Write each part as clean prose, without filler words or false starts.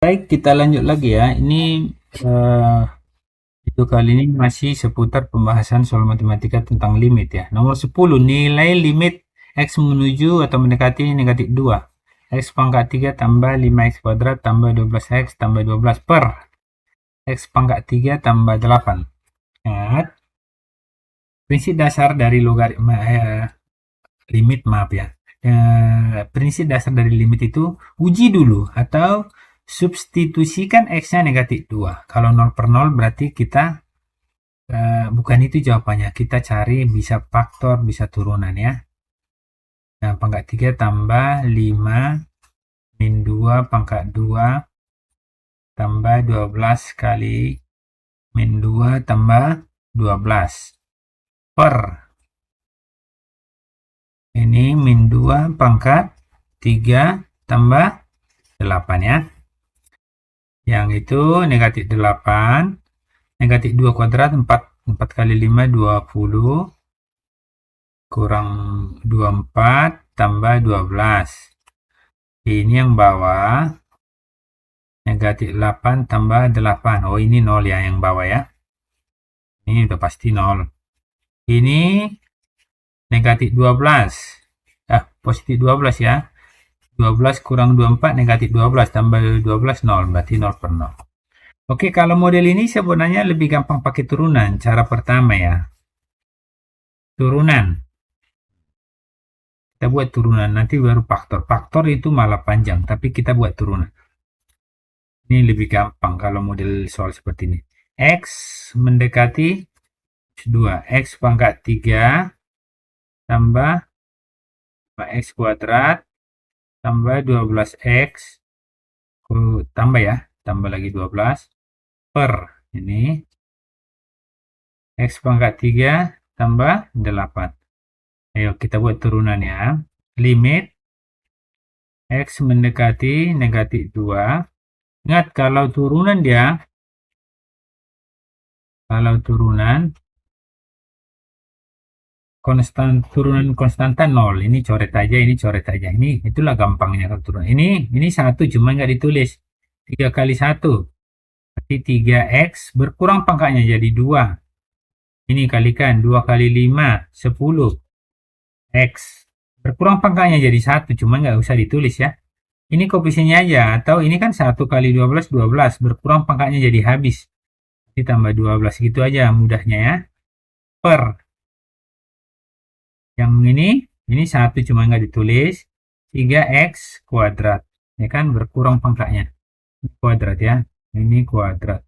Baik, kita lanjut lagi ya. Ini eh, video kali ini masih seputar pembahasan soal matematika tentang limit ya. Nomor 10, nilai limit x menuju atau mendekati negatif 2. X pangkat 3 tambah 5x kuadrat tambah 12x tambah 12 per x pangkat 3 tambah 8. Ingat, prinsip dasar dari logaritma limit, maaf ya. Prinsip dasar dari limit itu uji dulu atau substitusikan x-nya negatif 2. Kalau 0 per 0 berarti kita bukan itu jawabannya. Kita cari bisa faktor, bisa turunan ya. Nah, pangkat 3 tambah 5 min 2 pangkat 2 tambah 12 kali min 2 tambah 12 per ini min 2 pangkat 3 tambah 8 ya. Yang itu negatif 8, negatif 2 kuadrat 4 kali 5 20 kurang 24 tambah 12. Ini yang bawah negatif 8 tambah 8. Oh, ini 0 ya yang bawah ya. Ini udah pasti 0. Ini negatif 12. Positif 12 ya. 12 kurang 24 negatif 12 tambah 12 0. Berarti 0 per 0. Oke, kalau model ini sebenarnya lebih gampang pakai turunan. Cara pertama ya. Turunan. Kita buat turunan, nanti baru faktor. Faktor itu malah panjang, tapi kita buat turunan. Ini lebih gampang kalau model soal seperti ini. X mendekati 2. X pangkat 3 tambah x kuadrat tambah 12x tambah ya, tambah lagi 12 per ini x pangkat 3 tambah 8. Ayo kita buat turunan ya. Limit x mendekati negatif 2. Ingat kalau turunan turunan konstanta 0. Ini coret aja, ini coret aja. Ini itulah gampangnya kalau turun. Ini 1 cuma nggak ditulis. 3 kali 1 berarti 3x berkurang pangkatnya jadi 2. Ini kalikan 2 kali 5 10 x berkurang pangkatnya jadi 1, cuma nggak usah ditulis ya. Ini koefisiennya aja, atau ini kan 1 kali 12 12 berkurang pangkatnya jadi habis. Ditambah 12 gitu aja mudahnya ya. Per yang ini 1 cuma nggak ditulis, 3x kuadrat ya kan, berkurang pangkatnya kuadrat ya, ini kuadrat.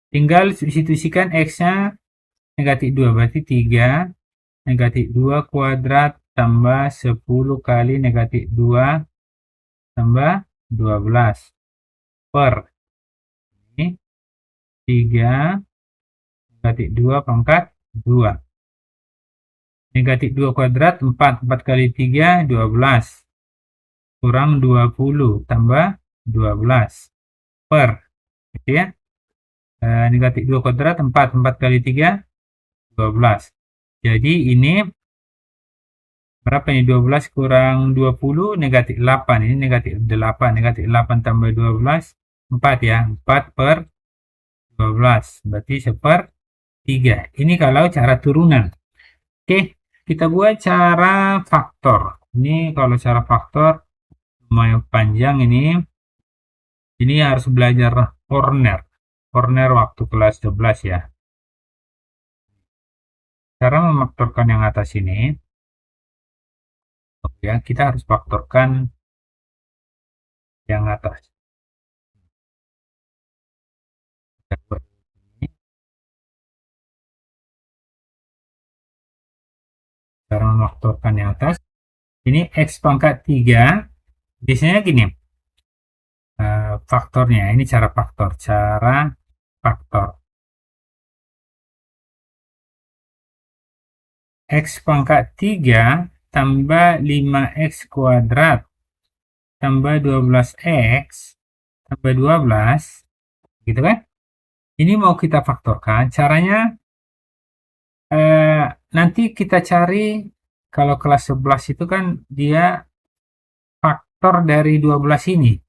Tinggal substitusikan x-nya negatif 2, berarti 3 negatif 2 kuadrat tambah 10 kali negatif 2 tambah 12 per ini 3 negatif 2 pangkat 2. Negatif 2 kuadrat 4 kali 3 12 kurang 20 tambah 12 per gitu ya. Negatif 2 kuadrat 4 kali 3 12. Jadi ini berapa ini? 12 kurang 20 negatif 8. Ini negatif 8. Negatif 8 tambah 12 4 ya. 4 per 12 berarti 1/3. Ini kalau cara turunan. Oke, kita buat cara faktor. Ini kalau cara faktor lumayan panjang ini. Ini harus belajar corner waktu kelas 11 ya. Cara memfaktorkan yang atas ini, ya kita harus faktorkan yang atas. Kita buat ini. Cara memfaktorkan yang atas. Ini x pangkat 3. Biasanya gini. Faktornya, ini cara faktor. X pangkat 3 tambah 5x kuadrat tambah 12x tambah 12 gitu kan. Ini mau kita faktorkan, caranya nanti kita cari. Kalau kelas 11 itu kan dia faktor dari 12 ini.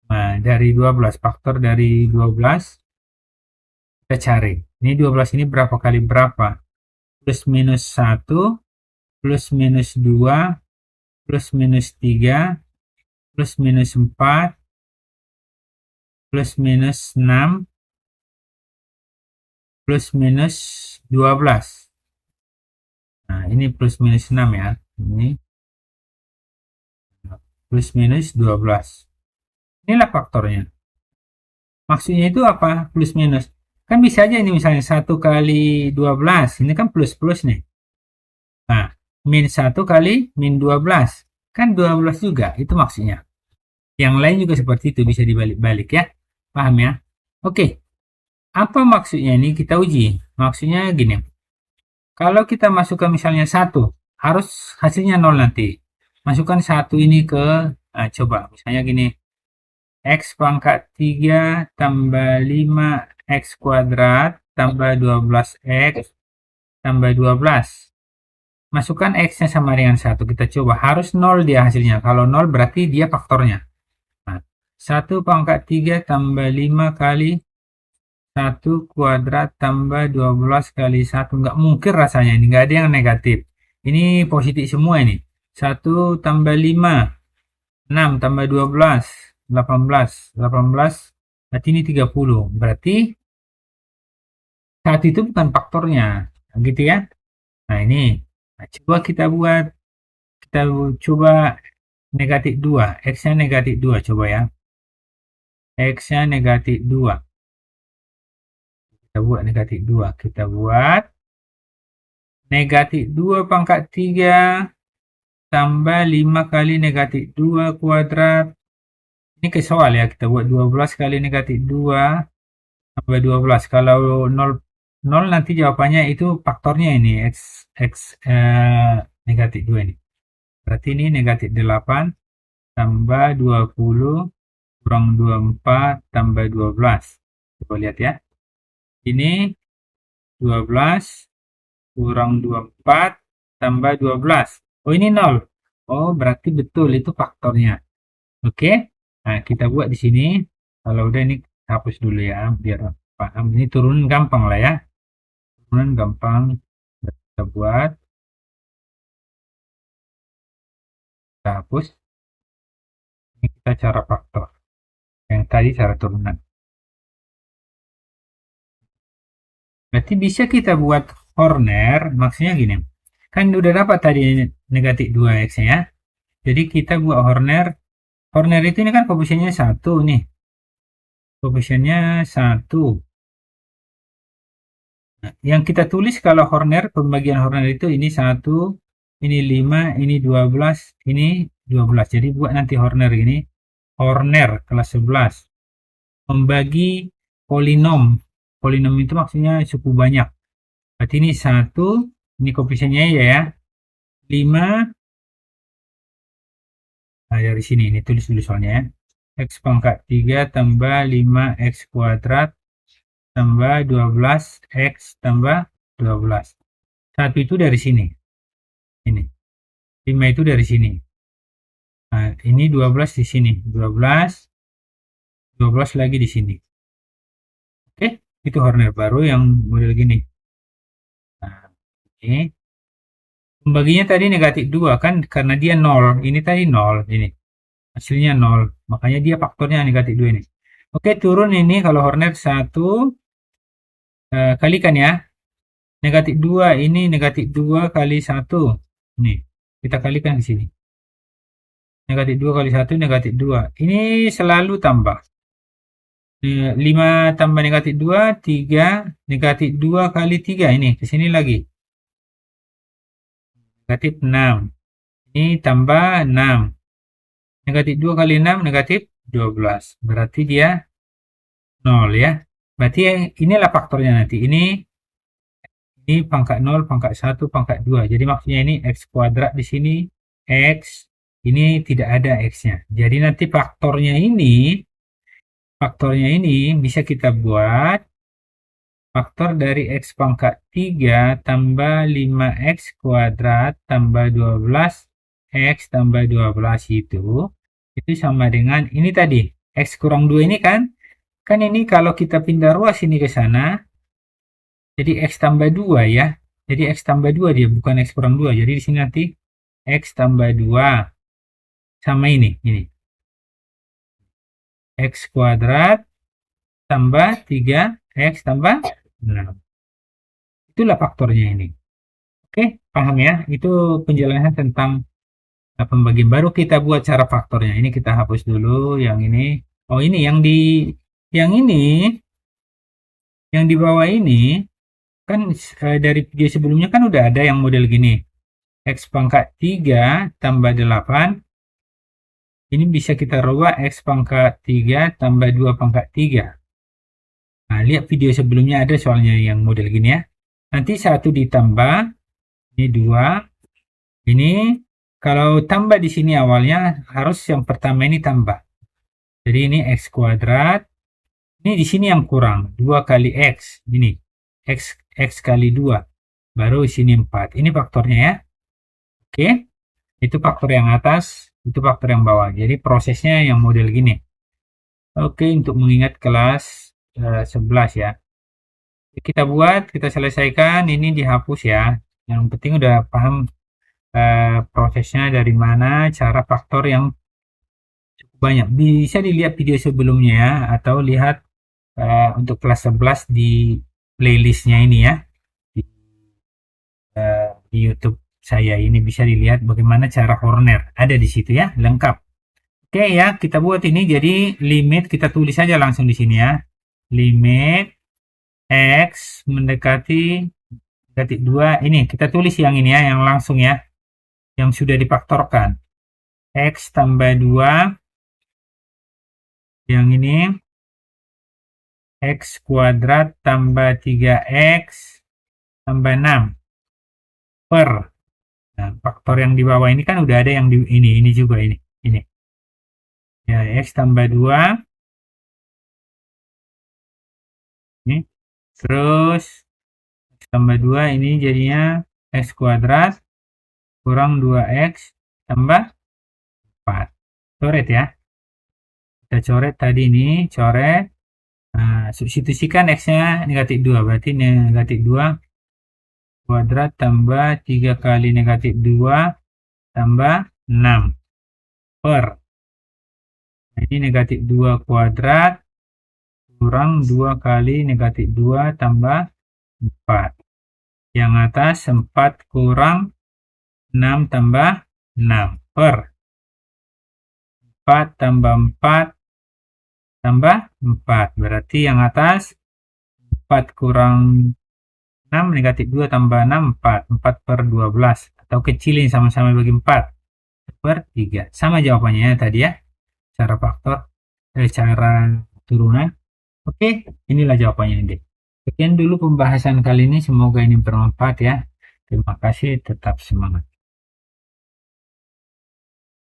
Nah, dari 12, faktor dari 12 kita cari. Ini 12 ini berapa kali berapa? Plus minus 1, plus minus 2, plus minus 3, plus minus 4, plus minus 6, plus minus 12. Nah, ini plus minus 6 ya. Ini plus minus 12. Inilah faktornya. Maksudnya itu apa? Plus minus. Kan bisa aja ini misalnya 1 kali 12. Ini kan plus-plus nih. Nah, min 1 kali min 12. Kan 12 juga. Itu maksudnya. Yang lain juga seperti itu. Bisa dibalik-balik ya. Paham ya? Oke. Apa maksudnya ini? Kita uji. Maksudnya gini. Kalau kita masukkan misalnya 1. Harus hasilnya 0 nanti. Masukkan 1 ini ke... Nah, coba. Misalnya gini. X pangkat 3 tambah 5X kuadrat tambah 12X tambah 12. Masukkan X-nya sama dengan 1. Kita coba. Harus 0 dia hasilnya. Kalau 0 berarti dia faktornya. Nah, 1 pangkat 3 tambah 5 kali 1 kuadrat tambah 12 kali 1. Nggak mungkin rasanya. Ini nggak ada yang negatif. Ini positif semua ini. 1 tambah 5. 6 tambah 12. 18 berarti ini 30, berarti 1 itu bukan faktornya gitu ya. Nah ini coba kita coba negatif 2, X nya negatif 2 coba ya, X nya negatif 2, kita buat negatif 2, kita buat negatif 2 pangkat 3 tambah 5 kali negatif 2 kuadrat. Ini ke soal ya, kita buat 12 kali negatif 2 tambah 12. Kalau 0 nanti jawabannya itu faktornya ini X negatif 2 ini. Berarti ini negatif 8 tambah 20 kurang 24 tambah 12. Coba lihat ya. Ini 12 kurang 24 tambah 12. Oh ini 0. Oh berarti betul itu faktornya. Oke. Nah kita buat di sini. Kalau udah ini hapus dulu ya biar paham. Ini turun gampang lah ya. Turunan gampang. Kita buat. Kita hapus. Ini kita cara faktor. Yang tadi cara turunan. Berarti bisa kita buat corner. Maksudnya gini. Kan udah dapat tadi negatif 2x ya. Jadi kita buat corner. Corner itu ini kan koefisiennya 1 nih. Koefisiennya 1. Nah, yang kita tulis kalau corner, pembagian corner itu ini 1, ini 5, ini 12, ini 12. Jadi buat nanti corner ini. Corner kelas 11. Membagi polinom. Polinom itu maksudnya suku banyak. Berarti ini 1, ini koefisiennya ya. 5, nah dari sini, ini tulis dulu soalnya ya. X pangkat 3 tambah 5X kuadrat tambah 12X tambah 12. 1 itu dari sini. Ini. 5 itu dari sini. Nah, ini 12 di sini. 12 lagi di sini. Oke, itu corner baru yang model gini. Nah, ini pembaginya tadi negatif 2 kan karena dia 0. Ini tadi 0 ini. Hasilnya 0. Makanya dia faktornya negatif 2 ini. Oke, turun ini kalau hornet 1 kalikan ya. Negatif 2 ini negatif 2 kali 1. Nih, kita kalikan di sini. Negatif 2 kali 1 negatif 2. Ini selalu tambah. 5 tambah negatif 2, 3. Negatif 2 kali 3. Ini, ke sini lagi. Negatif 6. Ini tambah 6. Negatif 2 kali 6, negatif 12. Berarti dia 0 ya. Berarti inilah faktornya nanti. Ini pangkat 0, pangkat 1, pangkat 2. Jadi maksudnya ini X kuadrat di sini. X. Ini tidak ada X-nya. Jadi nanti faktornya ini bisa kita buat faktor dari X pangkat 3 tambah 5X kuadrat tambah 12X tambah 12 itu sama dengan ini tadi. X kurang 2 ini kan ini kalau kita pindah ruas ini ke sana, jadi X tambah 2 ya. Jadi X tambah 2 dia, bukan X kurang 2. Jadi di sini nanti X tambah 2 sama ini. X kuadrat tambah 3X tambah 6. Itulah faktornya ini. Oke, paham ya? Itu penjelasan tentang pembagian. Baru kita buat cara faktornya. Ini kita hapus dulu yang ini. Oh, ini yang di bawah ini kan dari video sebelumnya kan udah ada yang model gini. X pangkat 3 tambah 8. Ini bisa kita rubah X pangkat 3 tambah 2 pangkat 3. Nah, lihat video sebelumnya ada soalnya yang model gini ya. Nanti 1 ditambah, ini 2. Ini kalau tambah di sini awalnya harus yang pertama ini tambah. Jadi ini X kuadrat. Ini di sini yang kurang, 2 kali X. Ini X kali 2. Baru di sini 4. Ini faktornya ya. Oke. Itu faktor yang atas, itu faktor yang bawah. Jadi prosesnya yang model gini. Oke, untuk mengingat kelas 11 ya. Kita buat, kita selesaikan, ini dihapus ya. Yang penting udah paham prosesnya dari mana, cara faktor yang cukup banyak. Bisa dilihat video sebelumnya ya, atau lihat untuk kelas 11 di playlistnya ini ya. Di YouTube saya ini bisa dilihat bagaimana cara Horner. Ada di situ ya, lengkap. Oke ya, kita buat ini jadi limit kita tulis saja langsung di sini ya. Limit X mendekati 2. Ini kita tulis yang ini ya, yang langsung ya. Yang sudah difaktorkan. X tambah 2. Yang ini X kuadrat tambah 3X tambah 6 per. Nah, faktor yang di bawah ini kan udah ada yang di ini juga ini. Ya, X tambah 2. Ini. Terus X tambah 2 ini jadinya X kuadrat kurang 2X tambah 4. Coret ya. Kita coret tadi ini, coret. Nah, substitusikan X-nya negatif 2. Berarti negatif 2 kuadrat tambah 3 kali negatif 2 tambah 6 per. Nah, ini negatif 2 kuadrat kurang 2 kali negatif 2 tambah 4. Yang atas 4 kurang 6 tambah 6 per 4 tambah 4 tambah 4. Berarti yang atas 4 kurang 6 negatif 2 tambah 6 4. 4 per 12. Atau kecilin sama-sama bagi 4 per 3. Sama jawabannya ya tadi ya. Cara faktor, cara turunan. Oke, inilah jawabannya ini. Sekian dulu pembahasan kali ini. Semoga ini bermanfaat ya. Terima kasih, tetap semangat.